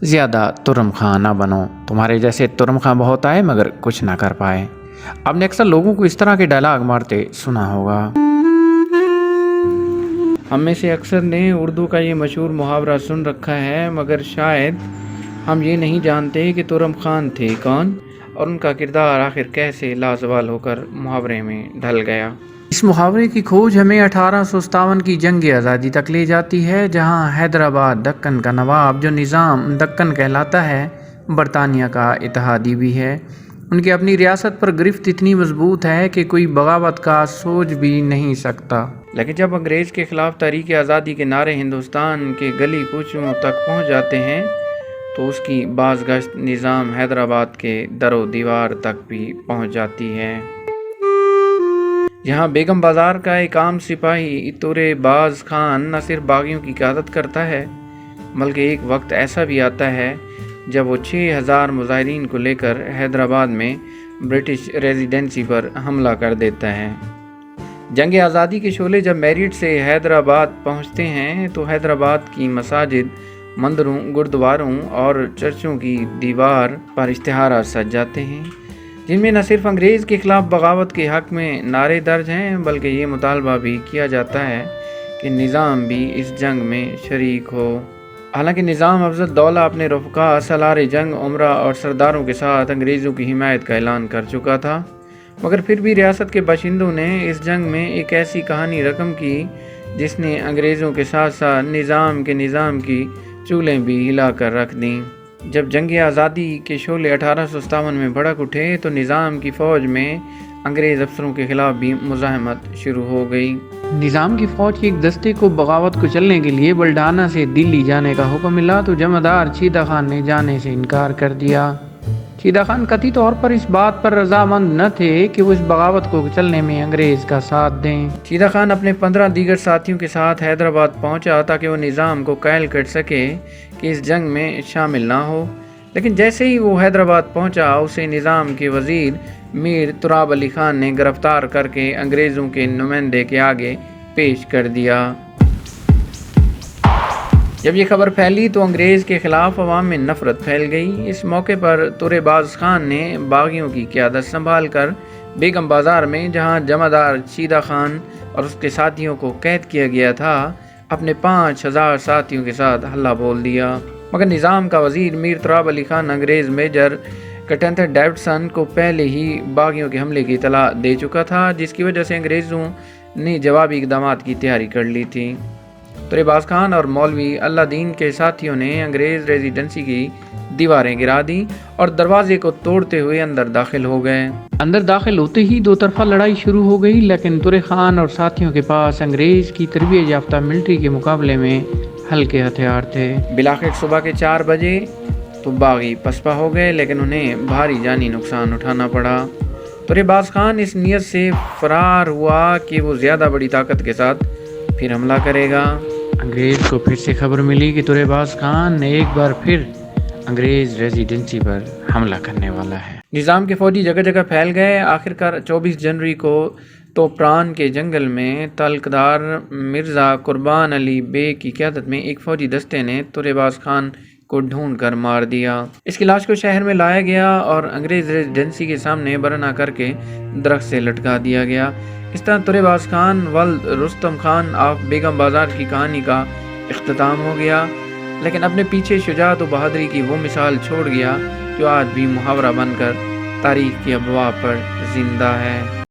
زیادہ ترم خاں نہ بنو، تمہارے جیسے ترم خاں بہت آئے مگر کچھ نہ کر پائے۔ آپ نے اکثر لوگوں کو اس طرح کے ڈائلاگ مارتے سنا ہوگا۔ ہم میں سے اکثر نے اردو کا یہ مشہور محاورہ سن رکھا ہے، مگر شاید ہم یہ نہیں جانتے کہ ترم خان تھے کون اور ان کا کردار آخر کیسے لازوال ہو کر محاورے میں ڈھل گیا۔ اس محاورے کی کھوج ہمیں 1857 کی جنگ آزادی تک لے جاتی ہے، جہاں حیدرآباد دکن کا نواب، جو نظام دکن کہلاتا ہے، برطانیہ کا اتحادی بھی ہے۔ ان کی اپنی ریاست پر گرفت اتنی مضبوط ہے کہ کوئی بغاوت کا سوچ بھی نہیں سکتا۔ لیکن جب انگریز کے خلاف تحریک آزادی کے نعرے ہندوستان کے گلی کوچوں تک پہنچ جاتے ہیں تو اس کی بازگشت نظام حیدرآباد کے در و دیوار تک بھی پہنچ جاتی ہے۔ یہاں بیگم بازار کا ایک عام سپاہی تورے باز خان نہ صرف باغیوں کی قیادت کرتا ہے بلکہ ایک وقت ایسا بھی آتا ہے جب وہ 6000 مظاہرین کو لے کر حیدرآباد میں برٹش ریزیڈنسی پر حملہ کر دیتا ہے۔ جنگ آزادی کے شعلے جب میرٹھ سے حیدرآباد پہنچتے ہیں تو حیدرآباد کی مساجد، مندروں، گردواروں اور چرچوں کی دیوار پر اشتہارات سج جاتے ہیں، جن میں نہ صرف انگریز کے خلاف بغاوت کے حق میں نعرے درج ہیں بلکہ یہ مطالبہ بھی کیا جاتا ہے کہ نظام بھی اس جنگ میں شریک ہو۔ حالانکہ نظام افضل الدولہ اپنے رفقا سالار جنگ، امراء اور سرداروں کے ساتھ انگریزوں کی حمایت کا اعلان کر چکا تھا، مگر پھر بھی ریاست کے باشندوں نے اس جنگ میں ایک ایسی کہانی رقم کی جس نے انگریزوں کے ساتھ ساتھ نظام کی چولیں بھی ہلا کر رکھ دیں۔ جب جنگ آزادی کے شعلے 1857 میں بھڑک اٹھے تو نظام کی فوج میں انگریز افسروں کے خلاف بھی مزاحمت شروع ہو گئی۔ نظام کی فوج کے ایک دستے کو بغاوت کو چلنے کے لیے بلڈانہ سے دلی جانے کا حکم ملا تو جمعدار چیدہ خان نے جانے سے انکار کر دیا۔ چیدہ خان قطعی طور پر اس بات پر رضامند نہ تھے کہ وہ اس بغاوت کو چلنے میں انگریز کا ساتھ دیں۔ چیدہ خان اپنے 15 دیگر ساتھیوں کے ساتھ حیدرآباد پہنچا تاکہ وہ نظام کو قائل کر سکے کہ اس جنگ میں شامل نہ ہو، لیکن جیسے ہی وہ حیدرآباد پہنچا اسے نظام کے وزیر میر تراب علی خان نے گرفتار کر کے انگریزوں کے نمائندے کے آگے پیش کر دیا۔ جب یہ خبر پھیلی تو انگریز کے خلاف عوام میں نفرت پھیل گئی۔ اس موقع پر تورے باز خان نے باغیوں کی قیادت سنبھال کر بیگم بازار میں، جہاں جمعدار چیدہ خان اور اس کے ساتھیوں کو قید کیا گیا تھا، اپنے 5000 ساتھیوں کے ساتھ حلہ بول دیا۔ مگر نظام کا وزیر میر تراب علی خان انگریز میجر کٹنتھر ڈیوڈسن کو پہلے ہی باغیوں کے حملے کی اطلاع دے چکا تھا، جس کی وجہ سے انگریزوں نے جوابی اقدامات کی تیاری کر لی تھی۔ تورے باز خان اور مولوی اللہ دین کے ساتھیوں نے انگریز ریزیڈنسی کی دیواریں گرا دیں اور دروازے کو توڑتے ہوئے اندر داخل ہو گئے۔ اندر داخل ہوتے ہی دو طرفہ لڑائی شروع ہو گئی، لیکن تورے خان اور ساتھیوں کے پاس انگریز کی تربیت یافتہ ملٹری کے مقابلے میں ہلکے ہتھیار تھے۔ بالآخر صبح کے 4 بجے تو باغی پسپا ہو گئے، لیکن انہیں بھاری جانی نقصان اٹھانا پڑا۔ تورے باز خان اس نیت سے فرار ہوا کہ وہ زیادہ بڑی طاقت کے ساتھ پھر حملہ کرے گا۔ انگریز کو پھر سے خبر ملی کہ تورے باز خان نے ایک بار پھر انگریز ریزیڈنسی پر حملہ کرنے والا ہے۔ نظام کے فوجی جگہ جگہ پھیل گئے۔ آخرکار 24 جنوری کو توپران کے جنگل میں تلکدار مرزا قربان علی بے کی قیادت میں ایک فوجی دستے نے تورے باز خان کو ڈھونڈ کر مار دیا۔ اس کی لاش کو شہر میں لایا گیا اور انگریز ریزیڈنسی کے سامنے برہنہ کر کے درخت سے لٹکا دیا گیا۔ اس طرح تورے باز خان ولد رستم خان آف بیگم بازار کی کہانی کا اختتام ہو گیا، لیکن اپنے پیچھے شجاعت و بہادری کی وہ مثال چھوڑ گیا جو آج بھی محاورہ بن کر تاریخ کے ابواب پر زندہ ہے۔